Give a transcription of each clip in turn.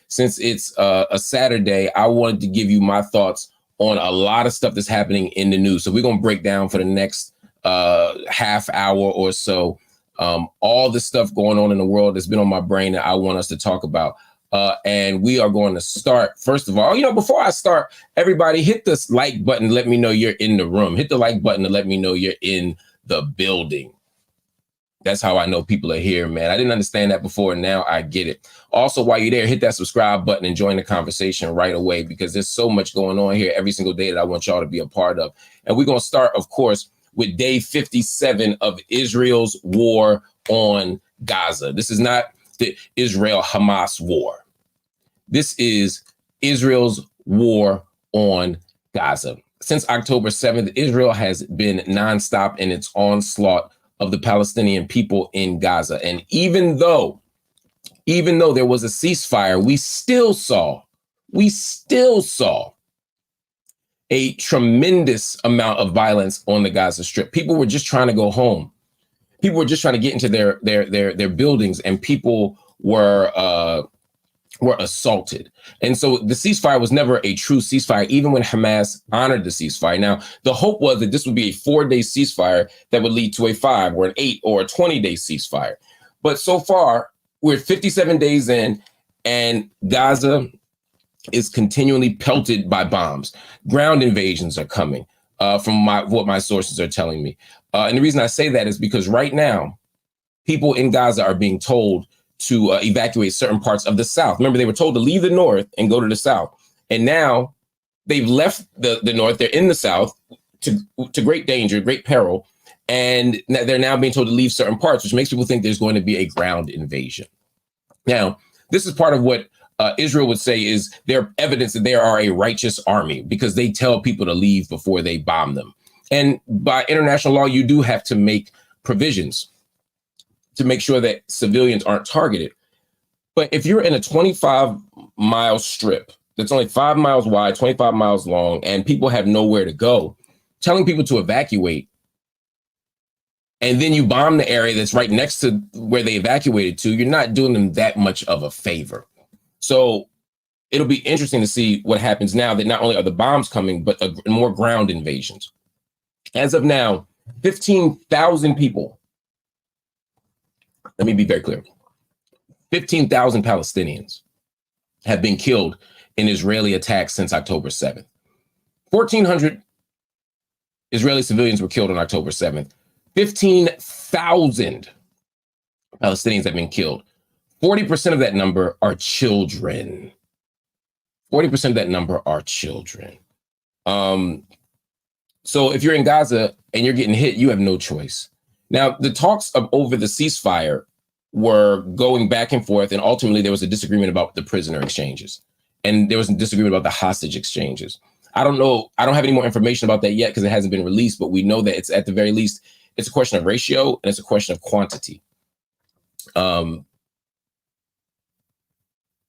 since it's a Saturday, I wanted to give you my thoughts on a lot of stuff that's happening in the news. So we're going to break down for the next half hour or so all the stuff going on in the world that's been on my brain that I want us to talk about. And we are going to start, first of all, before I start, everybody hit this like button. Let me know you're in the room. Hit the like button to let me know you're in the building. That's how I know people are here, man. I didn't understand that before. Now I get it. Also, while you're there, hit that subscribe button and join the conversation right away, because there's so much going on here every single day that I want y'all to be a part of. And we're going to start, of course, with day 57 of Israel's war on Gaza. This is not the Israel-Hamas war. This is Israel's war on Gaza. Since October 7th, Israel has been nonstop in its onslaught of the Palestinian people in Gaza. And even though there was a ceasefire, we still saw a tremendous amount of violence on the Gaza Strip. People were just trying to go home. People were just trying to get into their buildings, and people were assaulted. And so the ceasefire was never a true ceasefire, even when Hamas honored the ceasefire. Now, the hope was that this would be a 4-day ceasefire that would lead to a 5 or an 8 or a 20-day ceasefire. But so far, we're 57 days in, and Gaza is continually pelted by bombs. Ground invasions are coming, from what my sources are telling me. And the reason I say that is because right now, people in Gaza are being told to evacuate certain parts of the south. Remember, they were told to leave the north and go to the south. And now they've left the north. They're in the south to great danger, great peril. And they're now being told to leave certain parts, which makes people think there's going to be a ground invasion. Now, this is part of what Israel would say is their evidence that they are a righteous army, because they tell people to leave before they bomb them. And by international law, you do have to make provisions to make sure that civilians aren't targeted. But if you're in a 25-mile strip that's only 5 miles wide, 25 miles long, and people have nowhere to go, telling people to evacuate, and then you bomb the area that's right next to where they evacuated to, you're not doing them that much of a favor. So it'll be interesting to see what happens now that not only are the bombs coming, but more ground invasions. As of now, 15,000 people. Let me be very clear. 15,000 Palestinians have been killed in Israeli attacks since October 7th. 1,400 Israeli civilians were killed on October 7th. 15,000 Palestinians have been killed. 40% of that number are children. 40% of that number are children. So if you're in Gaza and you're getting hit, you have no choice. Now, the talks over the ceasefire were going back and forth, and ultimately there was a disagreement about the prisoner exchanges, and there was a disagreement about the hostage exchanges. I don't know. I don't have any more information about that yet because it hasn't been released, but we know that it's at the very least, it's a question of ratio and it's a question of quantity.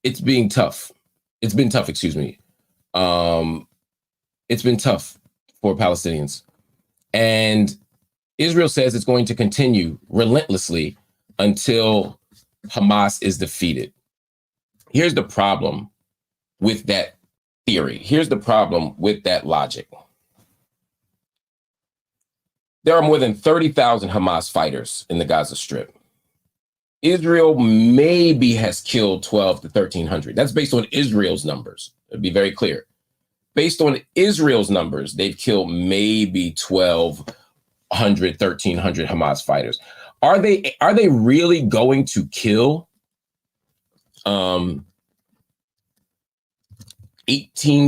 It's being tough. It's been tough, excuse me. It's been tough for Palestinians. And Israel says it's going to continue relentlessly until Hamas is defeated. Here's the problem with that theory. Here's the problem with that logic. There are more than 30,000 Hamas fighters in the Gaza Strip. Israel maybe has killed 12 to 1,300. That's based on Israel's numbers. It'd be very clear. Based on Israel's numbers, they've killed maybe 1,200, 1,300 Hamas fighters. Are they really going to kill 18,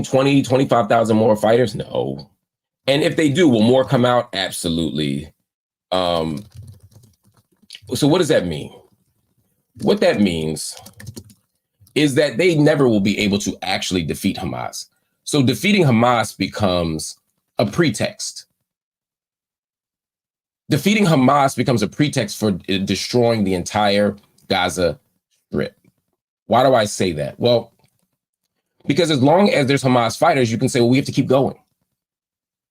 20, 25,000 more fighters? No. And if they do, will more come out? Absolutely. So what does that mean? What that means is that they never will be able to actually defeat Hamas. So defeating Hamas becomes a pretext. Defeating Hamas becomes a pretext for destroying the entire Gaza Strip. Why do I say that? Well, because as long as there's Hamas fighters, you can say, well, we have to keep going.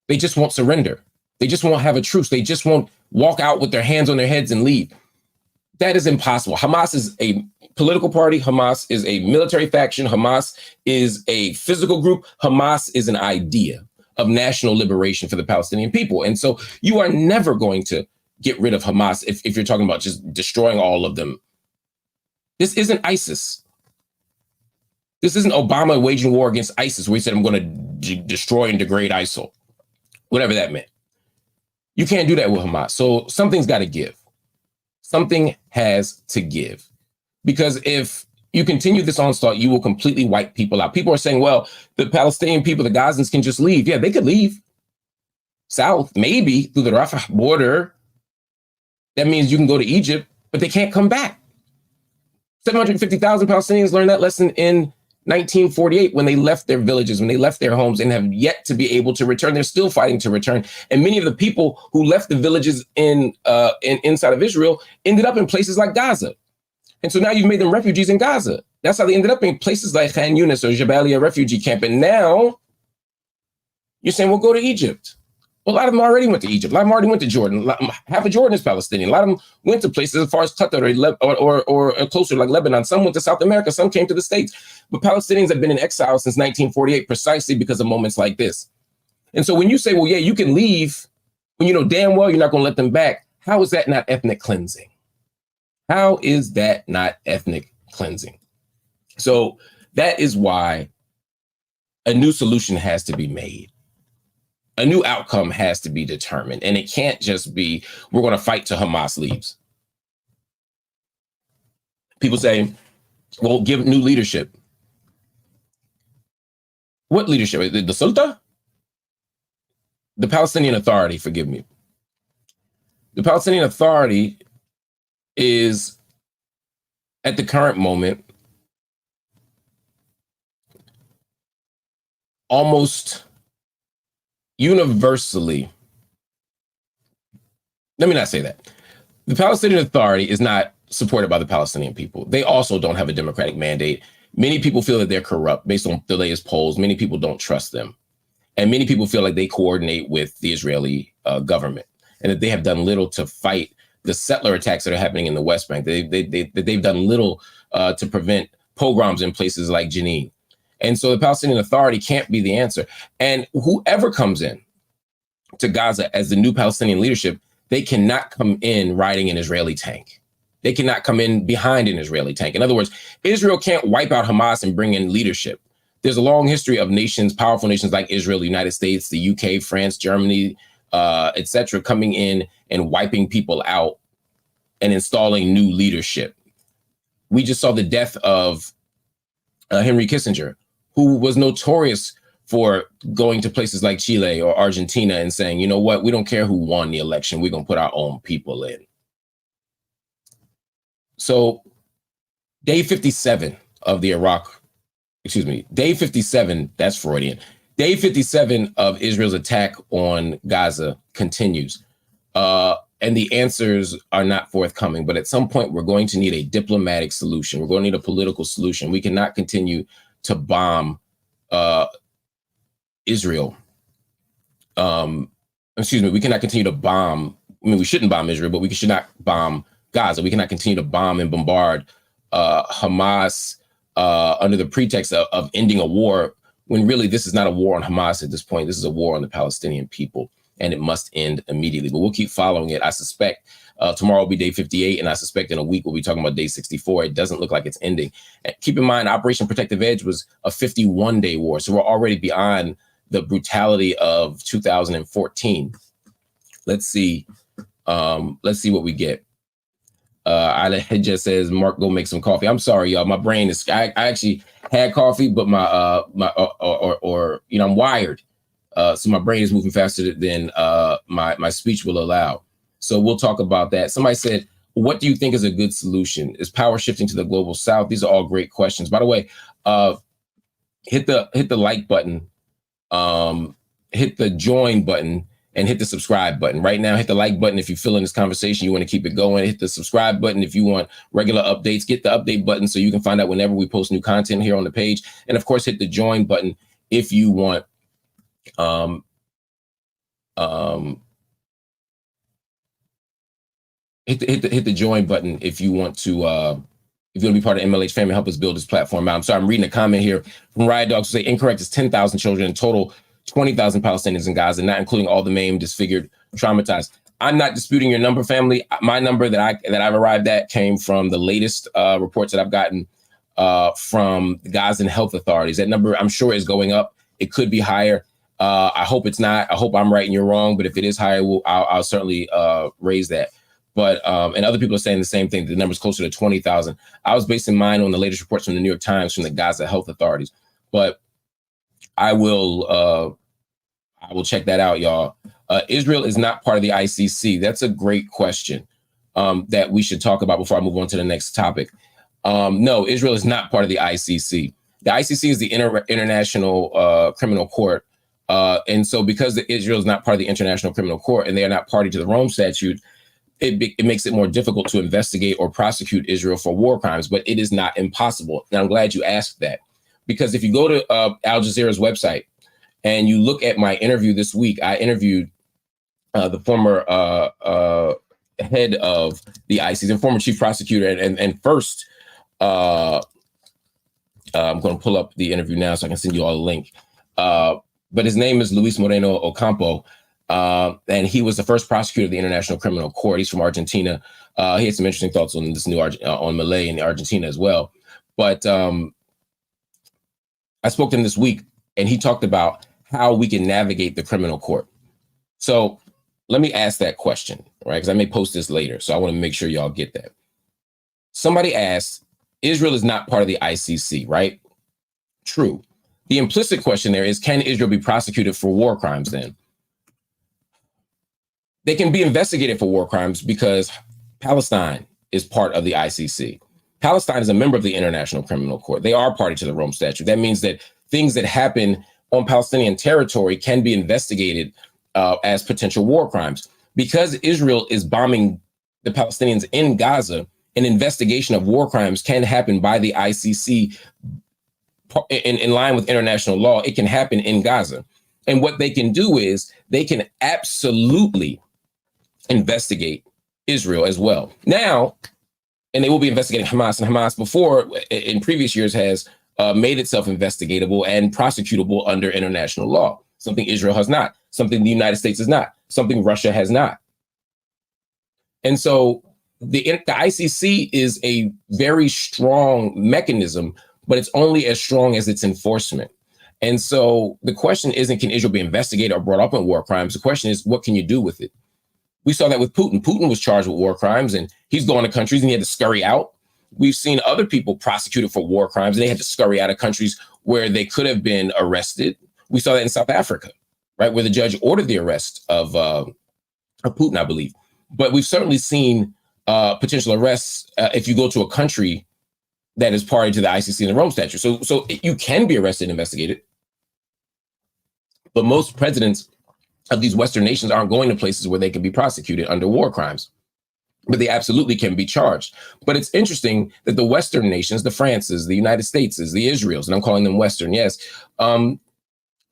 They just won't surrender. They just won't have a truce. They just won't walk out with their hands on their heads and leave. That is impossible. Hamas is a political party. Hamas is a military faction. Hamas is a physical group. Hamas is an idea of national liberation for the Palestinian people. And so you are never going to get rid of Hamas if you're talking about just destroying all of them. This isn't ISIS. This isn't Obama waging war against ISIS where he said, I'm going to destroy and degrade ISIL, whatever that meant. You can't do that with Hamas. So something's got to give. Something has to give. Because if you continue this onslaught, you will completely wipe people out. People are saying, well, the Palestinian people, the Gazans can just leave. Yeah, they could leave south, maybe through the Rafah border. That means you can go to Egypt, but they can't come back. 750,000 Palestinians learned that lesson in 1948 when they left their villages, when they left their homes, and have yet to be able to return. They're still fighting to return. And many of the people who left the villages inside of Israel ended up in places like Gaza. And so now you've made them refugees in Gaza. That's how they ended up in places like Khan Yunis or Jabalia refugee camp. And now you're saying, well, go to Egypt. Well, a lot of them already went to Egypt. A lot of them already went to Jordan. Half of Jordan is Palestinian. A lot of them went to places as far as Qatar or closer like Lebanon. Some went to South America. Some came to the States. But Palestinians have been in exile since 1948 precisely because of moments like this. And so when you say, well, yeah, you can leave when you know damn well you're not going to let them back, how is that not ethnic cleansing? How is that not ethnic cleansing? So that is why a new solution has to be made. A new outcome has to be determined. And it can't just be, we're going to fight till Hamas leaves. People say, well, give new leadership. What leadership? The Sultan? The Palestinian Authority, forgive me. The Palestinian Authority is, at the current moment, almost universally, let me not say that. The Palestinian Authority is not supported by the Palestinian people. They also don't have a democratic mandate. Many people feel that they're corrupt based on the latest polls. Many people don't trust them. And many people feel like they coordinate with the Israeli government and that they have done little to fight the settler attacks that are happening in the West Bank. They've done little to prevent pogroms in places like Jenin. And so the Palestinian Authority can't be the answer. And whoever comes in to Gaza as the new Palestinian leadership, they cannot come in riding an Israeli tank. They cannot come in behind an Israeli tank. In other words, Israel can't wipe out Hamas and bring in leadership. There's a long history of nations, powerful nations like Israel, the United States, the UK, France, Germany, etc., coming in and wiping people out and installing new leadership. We just saw the death of Henry Kissinger, who was notorious for going to places like Chile or Argentina and saying, you know what, we don't care who won the election, we're going to put our own people in. So day 57 of the day 57, that's Freudian. Day 57 of Israel's attack on Gaza continues. And the answers are not forthcoming. But at some point, we're going to need a diplomatic solution. We're going to need a political solution. We cannot continue to bomb Israel. We cannot continue to bomb. I mean, we shouldn't bomb Israel, but we should not bomb Gaza. We cannot continue to bomb and bombard Hamas under the pretext of ending a war, when really this is not a war on Hamas at this point. This is a war on the Palestinian people, and it must end immediately. But we'll keep following it. I suspect tomorrow will be day 58, and I suspect in a week we'll be talking about day 64. It doesn't look like it's ending. And keep in mind, Operation Protective Edge was a 51-day war, so we're already beyond the brutality of 2014. Let's see what we get. It just says, Mark, go make some coffee. I'm sorry, y'all. My brain is, I actually had coffee, but I'm wired. So my brain is moving faster than my speech will allow. So we'll talk about that. Somebody said, what do you think is a good solution? Is power shifting to the global south? These are all great questions. By the way, hit the like button, hit the join button, and hit the subscribe button. Right now, hit the like button if you feel in this conversation, you want to keep it going. Hit the subscribe button if you want regular updates. Get the update button so you can find out whenever we post new content here on the page. And of course, hit the join button if you want hit the join button if you want to if you want to be part of MLH family, help us build this platform out. I'm sorry, I'm reading a comment here from Riot Dogs who say incorrect is 10,000 children in total, 20,000 Palestinians in Gaza, not including all the maimed, disfigured, traumatized. I'm not disputing your number, family. My number that I've arrived at came from the latest reports that I've gotten from the Gazan health authorities. That number, I'm sure, is going up. It could be higher. I hope it's not. I hope I'm right and you're wrong. But if it is higher, I'll certainly raise that. But and other people are saying the same thing. The number's closer to 20,000. I was basing mine on the latest reports from the New York Times from the Gaza health authorities. But I will check that out, y'all. Israel is not part of the ICC. That's a great question that we should talk about before I move on to the next topic. No, Israel is not part of the ICC. The ICC is the International Criminal Court. And so because Israel is not part of the International Criminal Court and they are not party to the Rome Statute, it makes it more difficult to investigate or prosecute Israel for war crimes, but it is not impossible. And I'm glad you asked that, because if you go to Al Jazeera's website and you look at my interview this week, I interviewed the former head of the ICC, the former chief prosecutor, and first, I'm going to pull up the interview now so I can send you all a link. But his name is Luis Moreno Ocampo. And he was the first prosecutor of the International Criminal Court. He's from Argentina. He had some interesting thoughts on this new on Malay in Argentina as well. But I spoke to him this week, and he talked about how we can navigate the criminal court. So let me ask that question, right? Because I may post this later, so I want to make sure y'all get that. Somebody asked, Israel is not part of the ICC, right? True. The implicit question there is, can Israel be prosecuted for war crimes then? They can be investigated for war crimes because Palestine is part of the ICC. Palestine is a member of the International Criminal Court. They are party to the Rome Statute. That means that things that happen on Palestinian territory can be investigated as potential war crimes. Because Israel is bombing the Palestinians in Gaza, an investigation of war crimes can happen by the ICC in line with international law. It can happen in Gaza. And what they can do is they can absolutely investigate Israel as well. Now, and they will be investigating Hamas, and Hamas before in previous years has made itself investigatable and prosecutable under international law, something Israel has not, something the United States has not, something Russia has not. And so the ICC is a very strong mechanism, but it's only as strong as its enforcement. And so the question isn't, can Israel be investigated or brought up in war crimes? The question is, what can you do with it? We saw that with Putin. Putin was charged with war crimes, and he's going to countries and he had to scurry out. We've seen other people prosecuted for war crimes, and they had to scurry out of countries where they could have been arrested. We saw that in South Africa, right, where the judge ordered the arrest of Putin, I believe. But we've certainly seen potential arrests if you go to a country that is party to the ICC and the Rome Statute. So you can be arrested and investigated. But most presidents of these Western nations aren't going to places where they can be prosecuted under war crimes. But they absolutely can be charged. But it's interesting that the Western nations, the Frances, the United States, the Israels, and I'm calling them Western, yes, are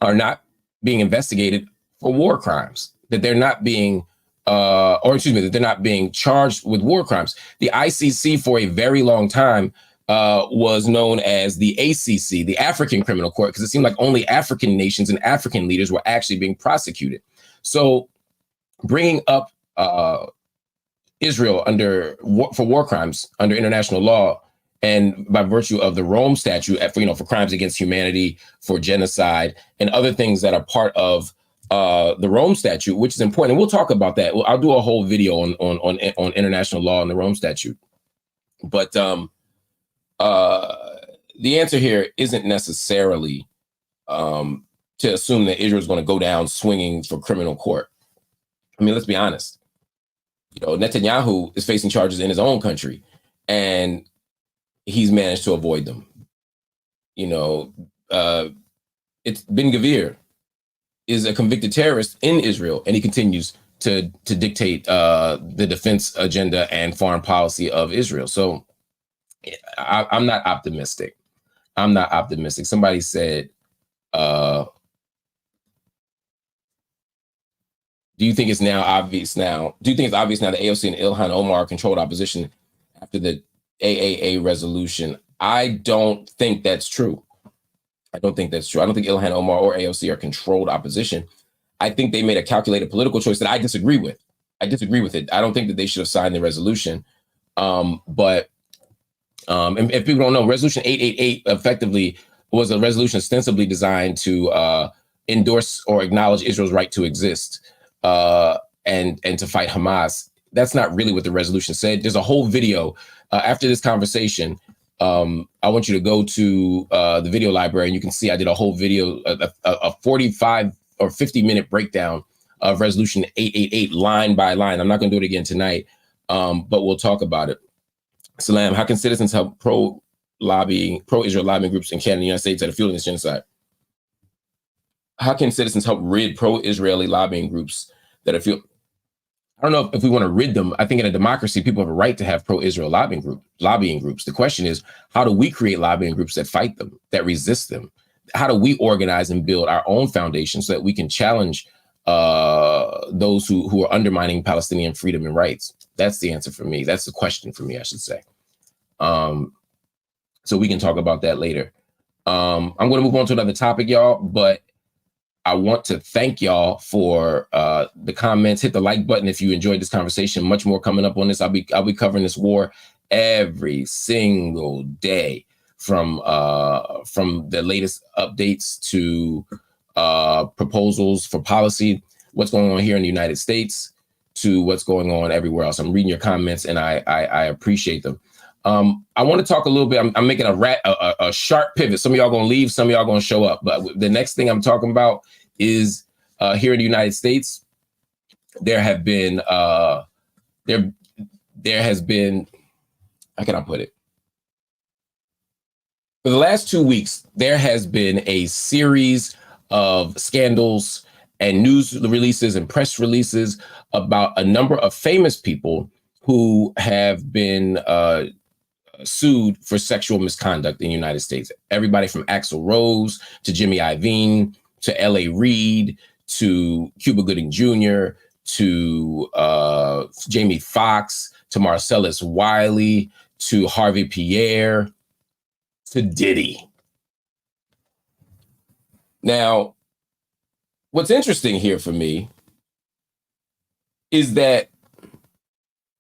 not being investigated for war crimes, that they're not being, that they're not being charged with war crimes. The ICC for a very long time was known as the ACC, the African Criminal Court, because it seemed like only African nations and African leaders were actually being prosecuted. So bringing up Israel for war crimes under international law, and by virtue of the Rome Statute for crimes against humanity, for genocide, and other things that are part of the Rome Statute, which is important. And we'll talk about that. I'll do a whole video on international law and the Rome Statute. But the answer here isn't necessarily to assume that Israel is going to go down swinging for criminal court. I mean, let's be honest. Netanyahu is facing charges in his own country, and he's managed to avoid them. It's Ben Gvir is a convicted terrorist in Israel, and he continues to dictate the defense agenda and foreign policy of Israel. So I'm not optimistic. Somebody said, Do you think it's now obvious now? Do you think it's obvious now that AOC and Ilhan Omar controlled opposition after the AAA resolution? I don't think that's true. I don't think that's true. I don't think Ilhan Omar or AOC are controlled opposition. I think they made a calculated political choice that I disagree with. I disagree with it. I don't think that they should have signed the resolution. But if people don't know, Resolution 888 effectively was a resolution ostensibly designed to endorse or acknowledge Israel's right to exist and to fight Hamas. That's not really what the resolution said. There's a whole video after this conversation. I want you to go to the video library and you can see I did a whole video, a 45 or 50-minute breakdown of Resolution 888 line by line. I'm not going to do it again tonight, but we'll talk about it. Salam, how can citizens help pro-Israel lobbying groups in Canada and the United States that are fueling this genocide? How can citizens help rid pro-Israeli lobbying groups that are fueling? I don't know if we want to rid them. I think in a democracy, people have a right to have pro-Israel lobbying groups. The question is, how do we create lobbying groups that fight them, that resist them? How do we organize and build our own foundation so that we can challenge those who are undermining Palestinian freedom and rights? That's the answer for me. That's the question for me, I should say. So we can talk about that later. I'm going to move on to another topic, y'all, but I want to thank y'all for the comments. Hit the like button if you enjoyed this conversation. Much more coming up on this. I'll be covering this war every single day, from the latest updates to proposals for policy, what's going on here in the United States, to what's going on everywhere else. I'm reading your comments and I appreciate them. I want to talk a little bit. I'm making a sharp pivot. Some of y'all gonna leave, some of y'all gonna show up. But the next thing I'm talking about is here in the United States, there has been, how can I put it? For the last 2 weeks, there has been a series of scandals and news releases and press releases about a number of famous people who have been sued for sexual misconduct in the United States. Everybody from Axl Rose to Jimmy Iovine to L.A. Reid to Cuba Gooding Jr. to Jamie Foxx to Marcellus Wiley to Harvey Pierre to Diddy. Now, what's interesting here for me is that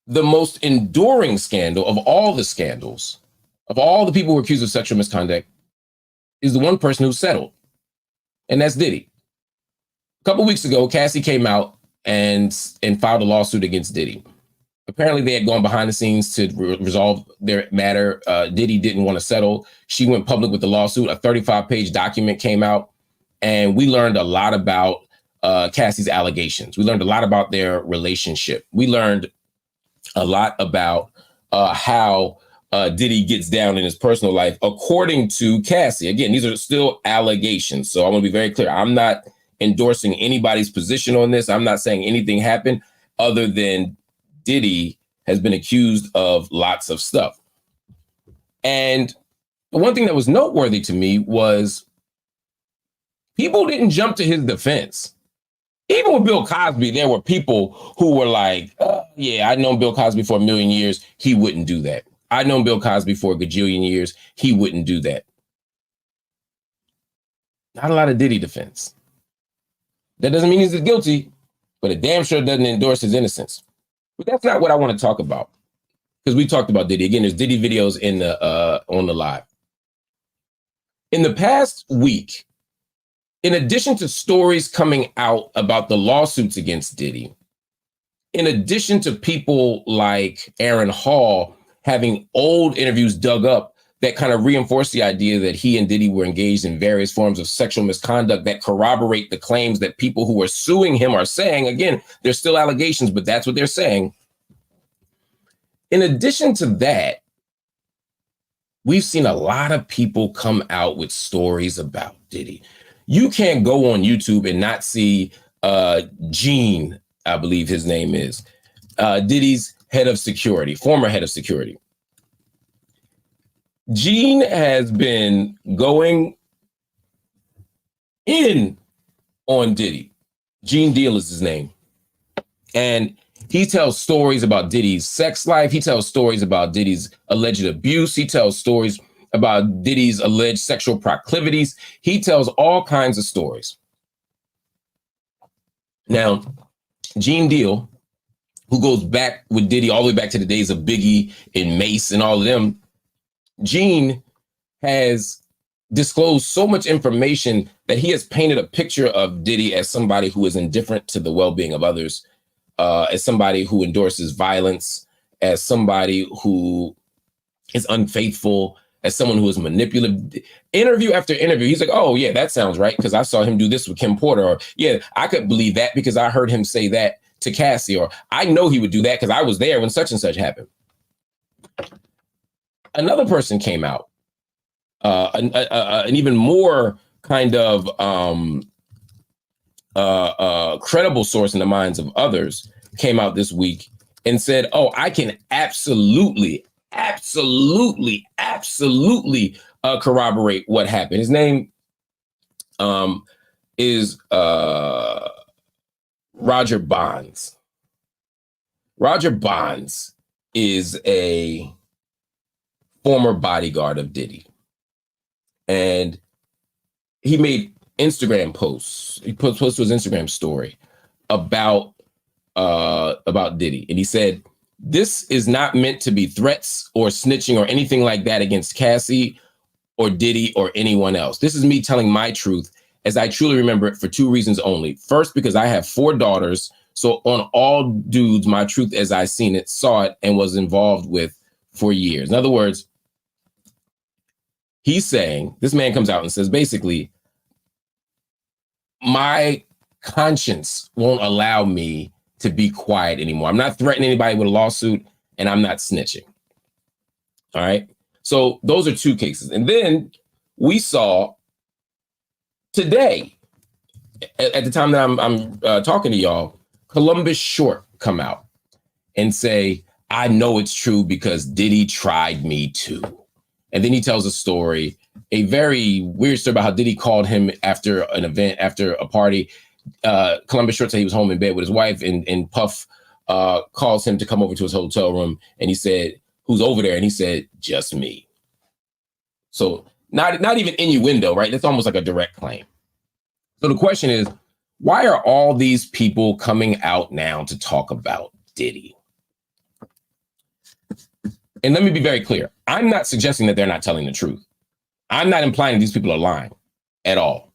the most enduring scandal of all the scandals, of all the people who are accused of sexual misconduct, is the one person who settled, and that's Diddy. A couple weeks ago, Cassie came out and filed a lawsuit against Diddy. Apparently, they had gone behind the scenes to resolve their matter. Diddy didn't want to settle. She went public with the lawsuit. A 35-page document came out, and we learned a lot about Cassie's allegations. We learned a lot about their relationship. We learned a lot about how Diddy gets down in his personal life, according to Cassie. Again, these are still allegations. So I want to be very clear. I'm not endorsing anybody's position on this. I'm not saying anything happened other than Diddy has been accused of lots of stuff. And the one thing that was noteworthy to me was people didn't jump to his defense. Even with Bill Cosby, there were people who were like, yeah, I've known Bill Cosby for a million years. He wouldn't do that. I've known Bill Cosby for a gajillion years. He wouldn't do that. Not a lot of Diddy defense. That doesn't mean he's guilty, but it damn sure doesn't endorse his innocence. But that's not what I want to talk about, because we talked about Diddy. Again, there's Diddy videos in the on the live. In the past week, in addition to stories coming out about the lawsuits against Diddy, in addition to people like Aaron Hall having old interviews dug up that kind of reinforce the idea that he and Diddy were engaged in various forms of sexual misconduct that corroborate the claims that people who are suing him are saying. Again, there's still allegations, but that's what they're saying. In addition to that, we've seen a lot of people come out with stories about Diddy. You can't go on YouTube and not see Gene, I believe his name is, Diddy's head of security, former head of security. Gene has been going in on Diddy. Gene Deal is his name. And he tells stories about Diddy's sex life. He tells stories about Diddy's alleged abuse. He tells stories about Diddy's alleged sexual proclivities. He tells all kinds of stories. Now, Gene Deal, who goes back with Diddy all the way back to the days of Biggie and Mace and all of them, Gene has disclosed so much information that he has painted a picture of Diddy as somebody who is indifferent to the well-being of others, as somebody who endorses violence, as somebody who is unfaithful, as someone who is manipulative. Interview after interview, he's like, oh, yeah, that sounds right, because I saw him do this with Kim Porter. Or, yeah, I could believe that because I heard him say that to Cassie. Or, I know he would do that because I was there when such and such happened. Another person came out, an even more kind of credible source in the minds of others, came out this week and said, oh, I can absolutely corroborate what happened. His name is Roger Bonds. Roger Bonds is a former bodyguard of Diddy. And he made Instagram posts. He posted his Instagram story about Diddy. And he said, this is not meant to be threats or snitching or anything like that against Cassie or Diddy or anyone else. This is me telling my truth as I truly remember it, for two reasons only. First, because I have 4 daughters. So on all dudes, my truth as I seen it, saw it, and was involved with for years. In other words, he's saying, this man comes out and says, basically, my conscience won't allow me to be quiet anymore. I'm not threatening anybody with a lawsuit, and I'm not snitching. All right. So those are 2 cases. And then we saw today, at the time that I'm talking to y'all, Columbus Short come out and say, I know it's true because Diddy tried me too. And then he tells a story, a very weird story about how Diddy called him after an event, after a party. Columbus Short said he was home in bed with his wife, and Puff calls him to come over to his hotel room. And he said, who's over there? And he said, just me. So not even innuendo, right? That's almost like a direct claim. So the question is, why are all these people coming out now to talk about Diddy? And let me be very clear. I'm not suggesting that they're not telling the truth. I'm not implying these people are lying at all.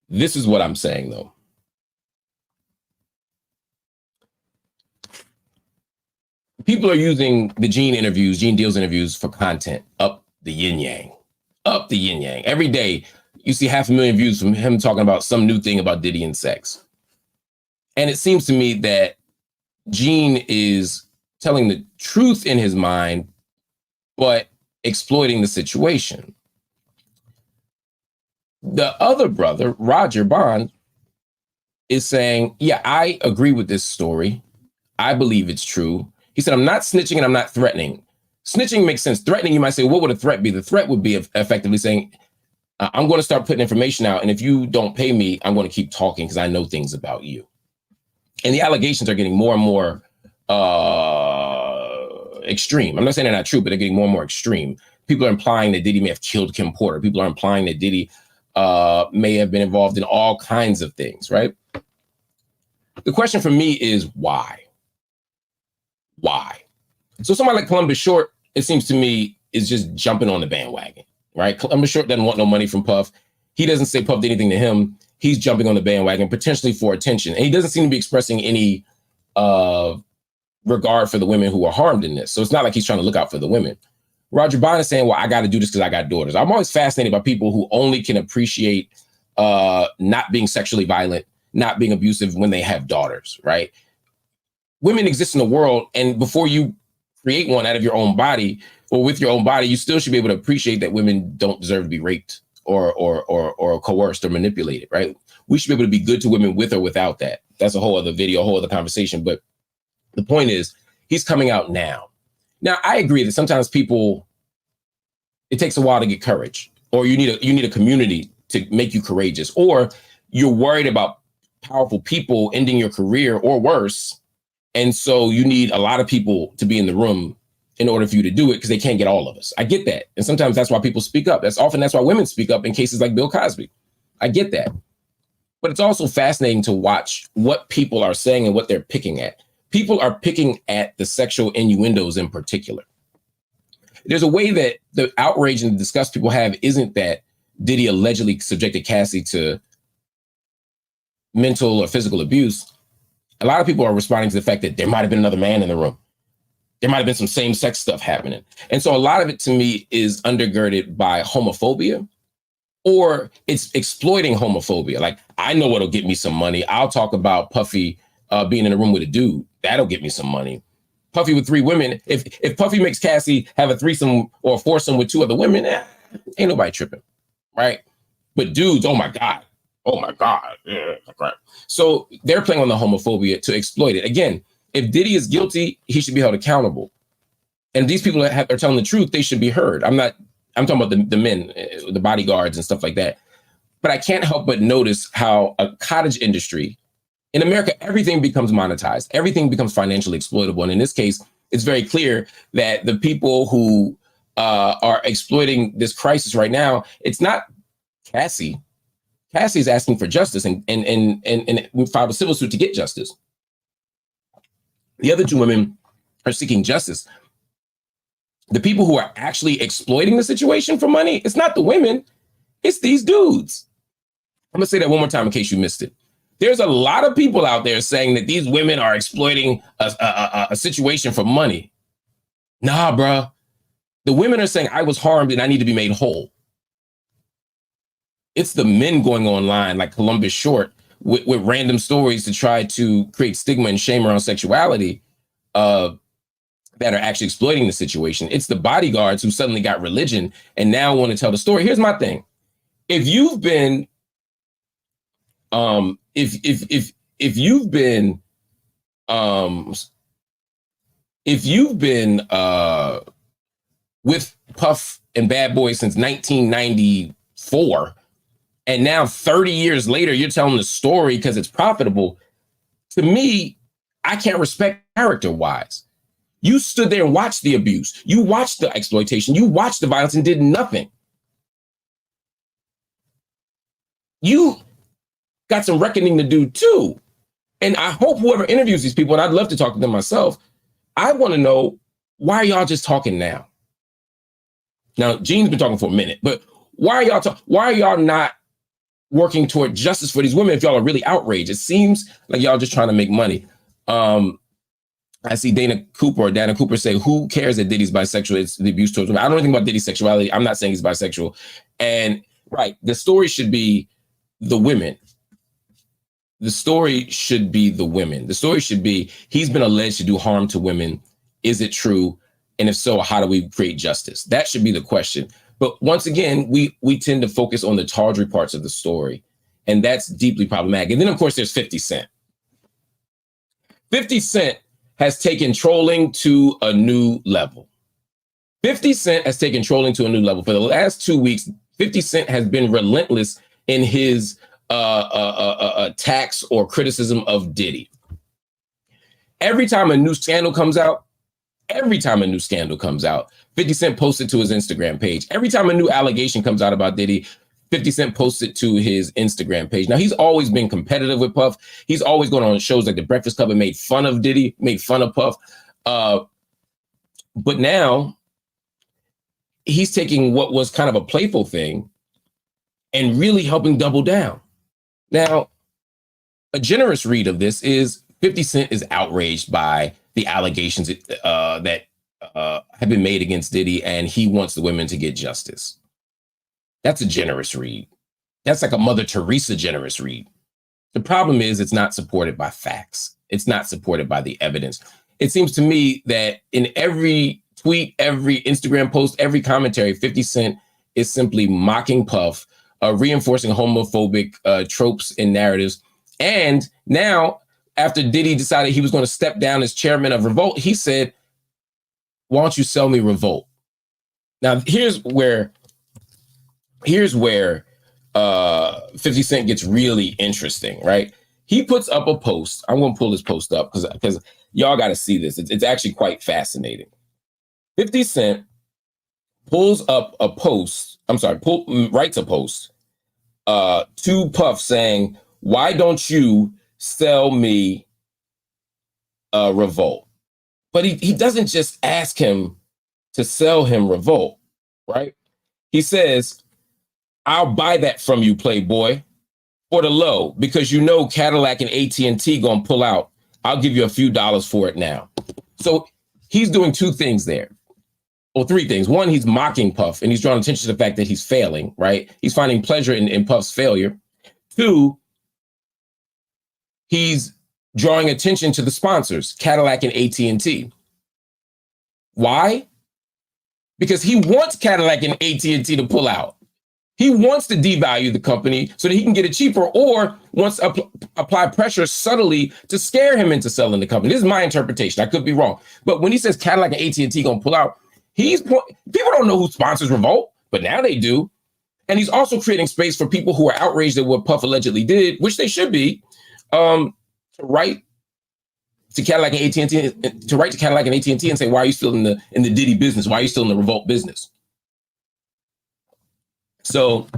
This is what I'm saying, though. People are using the Gene Deal's interviews for content, up the yin yang. Every day, you see 500,000 views from him talking about some new thing about Diddy and sex. And it seems to me that Gene is telling the truth in his mind, but exploiting the situation. The other brother, Roger Bond, is saying, yeah, I agree with this story. I believe it's true. He said, I'm not snitching and I'm not threatening. Snitching makes sense. Threatening, you might say, what would a threat be? The threat would be effectively saying, I'm going to start putting information out, and if you don't pay me, I'm going to keep talking because I know things about you. And the allegations are getting more and more extreme. I'm not saying they're not true, but they're getting more and more extreme. People are implying that Diddy may have killed Kim Porter. People are implying that Diddy may have been involved in all kinds of things, right? The question for me is why? Why? So somebody like Columbus Short, it seems to me, is just jumping on the bandwagon, right? Columbus Short doesn't want no money from Puff. He doesn't say Puff did anything to him. He's jumping on the bandwagon, potentially for attention. And he doesn't seem to be expressing any regard for the women who are harmed in this. So it's not like he's trying to look out for the women. Roger Bond is saying, well, I got to do this because I got daughters. I'm always fascinated by people who only can appreciate not being sexually violent, not being abusive when they have daughters, right? Women exist in the world, and before you create one out of your own body or with your own body, you still should be able to appreciate that women don't deserve to be raped or coerced or manipulated, right? We should be able to be good to women with or without that. That's a whole other video, a whole other conversation. But the point is, he's coming out now. Now, I agree that sometimes people, it takes a while to get courage, or you need a community to make you courageous, or you're worried about powerful people ending your career or worse. And so you need a lot of people to be in the room in order for you to do it, because they can't get all of us. I get that. And sometimes that's why people speak up. That's why women speak up in cases like Bill Cosby. I get that. But it's also fascinating to watch what people are saying and what they're picking at. People are picking at the sexual innuendos in particular. There's a way that the outrage and the disgust people have isn't that Diddy allegedly subjected Cassie to mental or physical abuse. A lot of people are responding to the fact that there might have been another man in the room. There might have been some same-sex stuff happening. And so a lot of it, to me, is undergirded by homophobia, or it's exploiting homophobia. Like, I know what'll get me some money. I'll talk about Puffy being in a room with a dude. That'll get me some money. Puffy with 3 women. If Puffy makes Cassie have a threesome or a foursome with 2 other women, ain't nobody tripping, right? But dudes, oh my God. Yeah, right. So they're playing on the homophobia to exploit it. Again, if Diddy is guilty, he should be held accountable. And these people that are telling the truth, they should be heard. I'm talking about the men, the bodyguards and stuff like that. But I can't help but notice how a cottage industry in America, everything becomes monetized. Everything becomes financially exploitable. And in this case, it's very clear that the people who are exploiting this crisis right now, it's not Cassie. Cassie is asking for justice and filed a civil suit to get justice. The other 2 women are seeking justice. The people who are actually exploiting the situation for money, it's not the women, it's these dudes. I'm gonna say that one more time in case you missed it. There's a lot of people out there saying that these women are exploiting a situation for money. Nah, bruh. The women are saying, I was harmed and I need to be made whole. It's the men going online like Columbus Short with random stories to try to create stigma and shame around sexuality that are actually exploiting the situation. It's the bodyguards who suddenly got religion and now want to tell the story. Here's my thing. If you've been if you've been with Puff and Bad Boy since 1994, and now 30 years later, you're telling the story because it's profitable, to me, I can't respect character-wise. You stood there and watched the abuse. You watched the exploitation. You watched the violence and did nothing. You got some reckoning to do too. And I hope whoever interviews these people, and I'd love to talk to them myself, I want to know, why are y'all just talking now? Now, Gene's been talking for a minute, but why are y'all not working toward justice for these women if y'all are really outraged? It seems like y'all just trying to make money. I see Dana Cooper say, who cares that Diddy's bisexual? It's the abuse towards women. I don't know anything about Diddy's sexuality. I'm not saying he's bisexual. And right, the story should be the women. The story should be the women. The story should be, he's been alleged to do harm to women. Is it true? And if so, how do we create justice? That should be the question. But once again, we tend to focus on the tawdry parts of the story, and that's deeply problematic. And then, of course, there's 50 Cent. 50 Cent has taken trolling to a new level. 50 Cent has taken trolling to a new level. For the last 2 weeks, 50 Cent has been relentless in his attacks or criticism of Diddy. Every time a new scandal comes out, 50 Cent posts it to his Instagram page. Every time a new allegation comes out about Diddy, 50 Cent posts it to his Instagram page. Now, he's always been competitive with Puff. He's always gone on shows like The Breakfast Club and made fun of Diddy, made fun of Puff. But now he's taking what was kind of a playful thing and really helping double down. Now, a generous read of this is 50 Cent is outraged by the allegations that have been made against Diddy, and he wants the women to get justice. That's a generous read. That's like a Mother Teresa generous read. The problem is it's not supported by facts. It's not supported by the evidence. It seems to me that in every tweet, every Instagram post, every commentary, 50 Cent is simply mocking Puff, reinforcing homophobic tropes and narratives. And now, after Diddy decided he was going to step down as chairman of Revolt, he said, why don't you sell me Revolt? Now, here's where 50 Cent gets really interesting, right? he puts up a post. I'm going to pull this post up because y'all got to see this. It's actually quite fascinating. 50 Cent pulls up a post. Writes a post to Puff saying, "Why don't you sell me Revolt?" But he doesn't just ask him to sell him Revolt, right? He says, "I'll buy that from you, Playboy, for the low, because you know Cadillac and AT&T gonna pull out. I'll give you a few dollars for it now." So he's doing two things there. Well, three things. One, he's mocking Puff, and he's drawing attention to the fact that he's failing, right? He's finding pleasure in Puff's failure. Two, he's drawing attention to the sponsors, Cadillac and AT&T. Why? Because he wants Cadillac and AT&T to pull out. He wants to devalue the company so that he can get it cheaper, or wants to apply pressure subtly to scare him into selling the company. This is my interpretation. I could be wrong. But when he says Cadillac and AT&T gonna pull out, people don't know who sponsors Revolt, but now they do. And he's also creating space for people who are outraged at what Puff allegedly did, which they should be, to write to Cadillac and AT&T, and say, "Why are you still in the Diddy business? Why are you still in the Revolt business?" So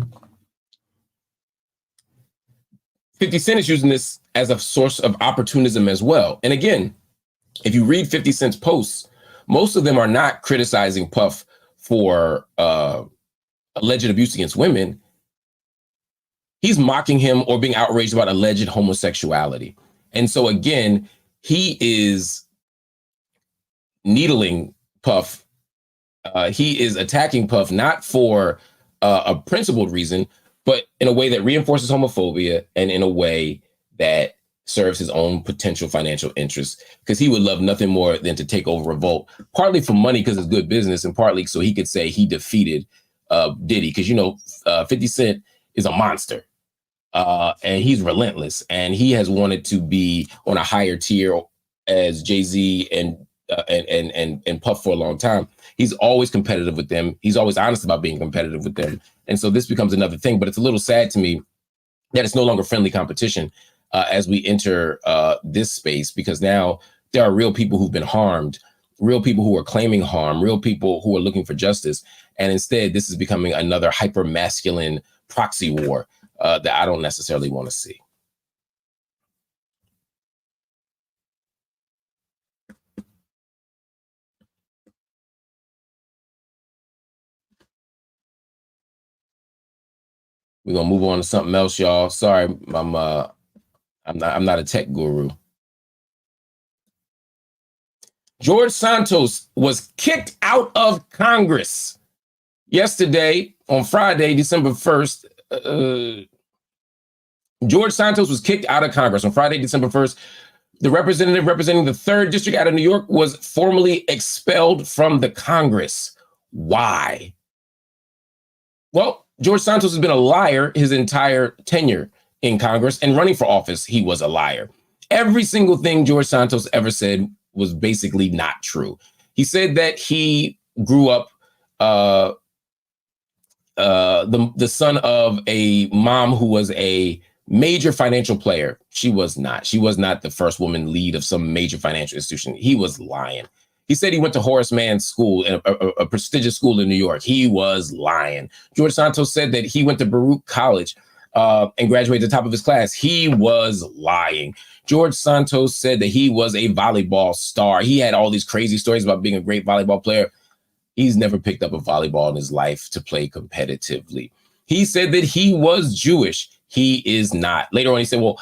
50 Cent is using this as a source of opportunism as well. And again, if you read 50 Cent's posts, most of them are not criticizing Puff for alleged abuse against women. He's mocking him or being outraged about alleged homosexuality. And so again, he is needling Puff. He is attacking Puff not for a principled reason, but in a way that reinforces homophobia and in a way that serves his own potential financial interests, because he would love nothing more than to take over Revolt, partly for money because it's good business, and partly so he could say he defeated Diddy, because 50 Cent is a monster, and he's relentless, and he has wanted to be on a higher tier as Jay-Z and Puff for a long time. He's always competitive with them. He's always honest about being competitive with them. And so this becomes another thing, but it's a little sad to me that it's no longer friendly competition as we enter this space, because now there are real people who've been harmed, real people who are claiming harm, real people who are looking for justice. And instead, this is becoming another hyper-masculine proxy war that I don't necessarily want to see. We're gonna move on to something else, y'all. Sorry, I'm not a tech guru. George Santos was kicked out of Congress yesterday on Friday, December 1st. George Santos was kicked out of Congress on Friday, December 1st. The representative representing the 3rd District out of New York was formally expelled from the Congress. Why? Well, George Santos has been a liar his entire tenure in Congress, and running for office, he was a liar. Every single thing George Santos ever said was basically not true. He said that he grew up the son of a mom who was a major financial player. She was not. She was not the first woman lead of some major financial institution. He was lying. He said he went to Horace Mann School, a prestigious school in New York. He was lying. George Santos said that he went to Baruch College and graduated at the top of his class. He was lying. George Santos said that he was a volleyball star. He had all these crazy stories about being a great volleyball player. He's never picked up a volleyball in his life to play competitively. He said that he was Jewish. He is not. Later on, he said, well,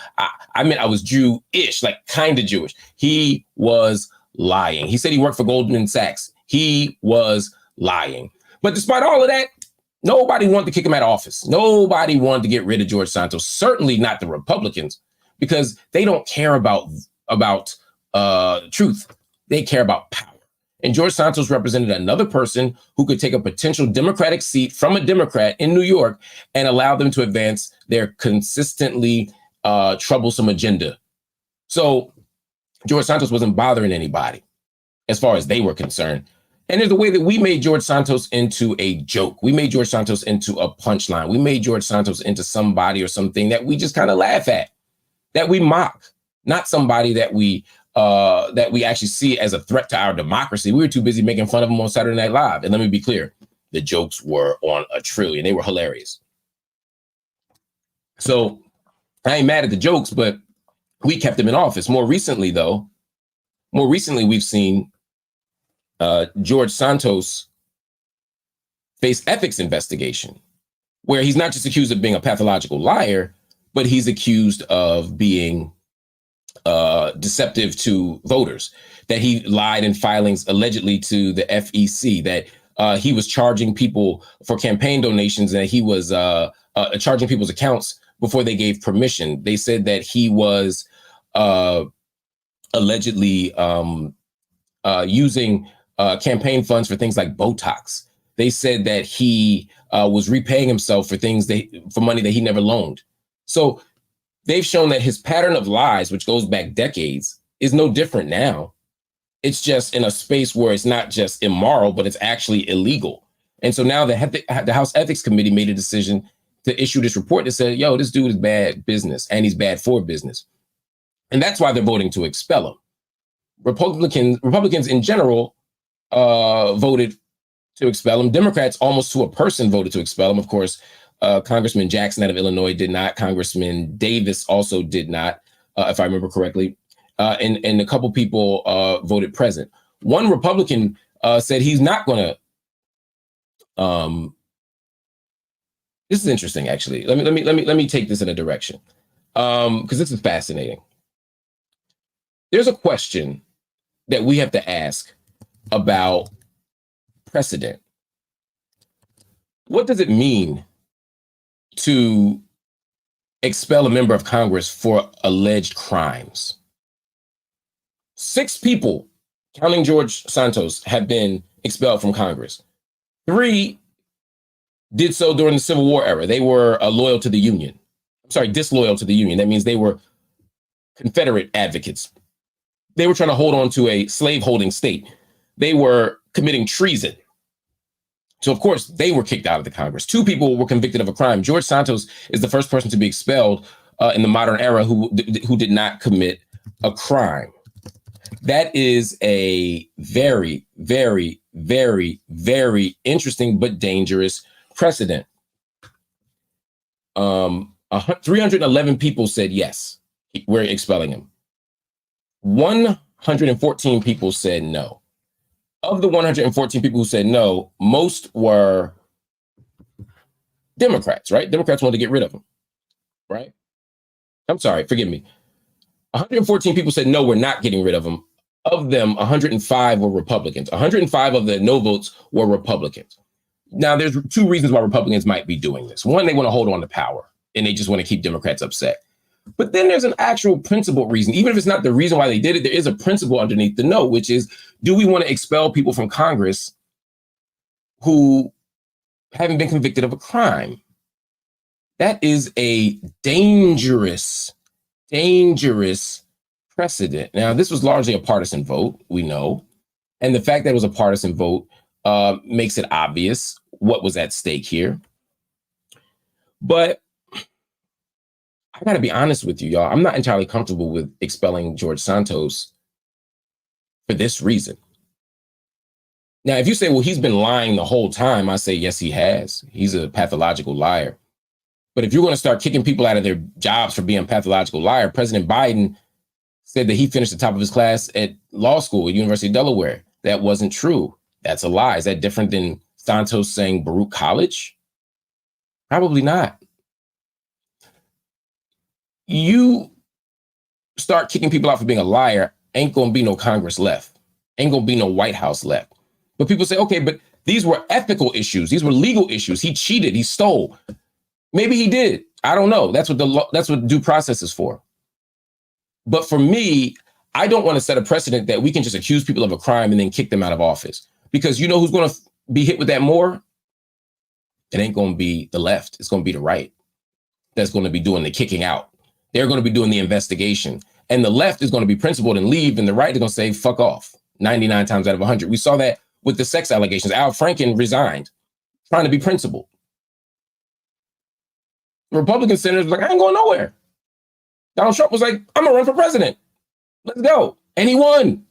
I meant I was Jewish, like kind of Jewish. He was lying. He said he worked for Goldman Sachs. He was lying. But despite all of that, nobody wanted to kick him out of office. Nobody wanted to get rid of George Santos. Certainly not the Republicans, because they don't care about truth. They care about power. And George Santos represented another person who could take a potential Democratic seat from a Democrat in New York and allow them to advance their consistently troublesome agenda. So George Santos wasn't bothering anybody as far as they were concerned. And there's a way that we made George Santos into a joke. We made George Santos into a punchline. We made George Santos into somebody or something that we just kind of laugh at. that we mock, not somebody that we actually see as a threat to our democracy. We were too busy making fun of him on Saturday Night Live. And let me be clear, the jokes were on a trillion. They were hilarious. So I ain't mad at the jokes, but we kept him in office. More recently, we've seen George Santos face ethics investigation, where he's not just accused of being a pathological liar, but he's accused of being deceptive to voters, that he lied in filings allegedly to the FEC, that he was charging people for campaign donations, and that he was charging people's accounts before they gave permission. They said that he was allegedly using campaign funds for things like Botox. They said that he was repaying himself for for money that he never loaned. So they've shown that his pattern of lies, which goes back decades, is no different now. It's just in a space where it's not just immoral, but it's actually illegal. And so now the House Ethics Committee made a decision to issue this report that said, yo, this dude is bad business and he's bad for business. And that's why they're voting to expel him. Republicans in general voted to expel him. Democrats almost to a person voted to expel him. Of course, Congressman Jackson out of Illinois did not. Congressman Davis also did not, if I remember correctly. And a couple people voted present. One Republican said he's not going to. This is interesting, actually. Let me take this in a direction, because this is fascinating. There's a question that we have to ask about precedent. What does it mean to expel a member of Congress for alleged crimes? 6 people, counting George Santos, have been expelled from Congress. 3 did so during the Civil War era. They were loyal to the Union. I'm sorry, disloyal to the Union. That means they were Confederate advocates. They were trying to hold on to a slave-holding state. They were committing treason. So, of course, they were kicked out of the Congress. 2 people were convicted of a crime. George Santos is the first person to be expelled in the modern era who did not commit a crime. That is a very, very, very, very interesting but dangerous precedent. 311 people said yes, we're expelling him. 114 people said no. Of the 114 people who said no, most were Democrats, right? Democrats wanted to get rid of him, right? I'm sorry, forgive me. 114 people said no, we're not getting rid of him. Of them, 105 were Republicans. 105 of the no votes were Republicans. Now, there's 2 reasons why Republicans might be doing this. One, they want to hold on to power, and they just want to keep Democrats upset. But then there's an actual principled reason. Even if it's not the reason why they did it, there is a principle underneath the no, which is, do we want to expel people from Congress who haven't been convicted of a crime? That is a dangerous, dangerous precedent. Now, this was largely a partisan vote, we know. And the fact that it was a partisan vote makes it obvious what was at stake here. But I got to be honest with you, y'all. I'm not entirely comfortable with expelling George Santos for this reason. Now, if you say, well, he's been lying the whole time, I say, yes, he has. He's a pathological liar. But if you're going to start kicking people out of their jobs for being a pathological liar, President Biden said that he finished the top of his class at law school at University of Delaware. That wasn't true. That's a lie. Is that different than Santos saying Baruch College? Probably not. You start kicking people out for being a liar, ain't going to be no Congress left. Ain't going to be no White House left. But people say, okay, but these were ethical issues. These were legal issues. He cheated. He stole. Maybe he did. I don't know. That's what due process is for. But for me, I don't want to set a precedent that we can just accuse people of a crime and then kick them out of office. Because you know who's going to be hit with that more? It ain't going to be the left. It's going to be the right that's going to be doing the kicking out. They're going to be doing the investigation. And the left is going to be principled and leave, and the right is going to say, fuck off, 99 times out of 100. We saw that with the sex allegations. Al Franken resigned, trying to be principled. The Republican senators were like, I ain't going nowhere. Donald Trump was like, I'm gonna run for president. Let's go. And he won.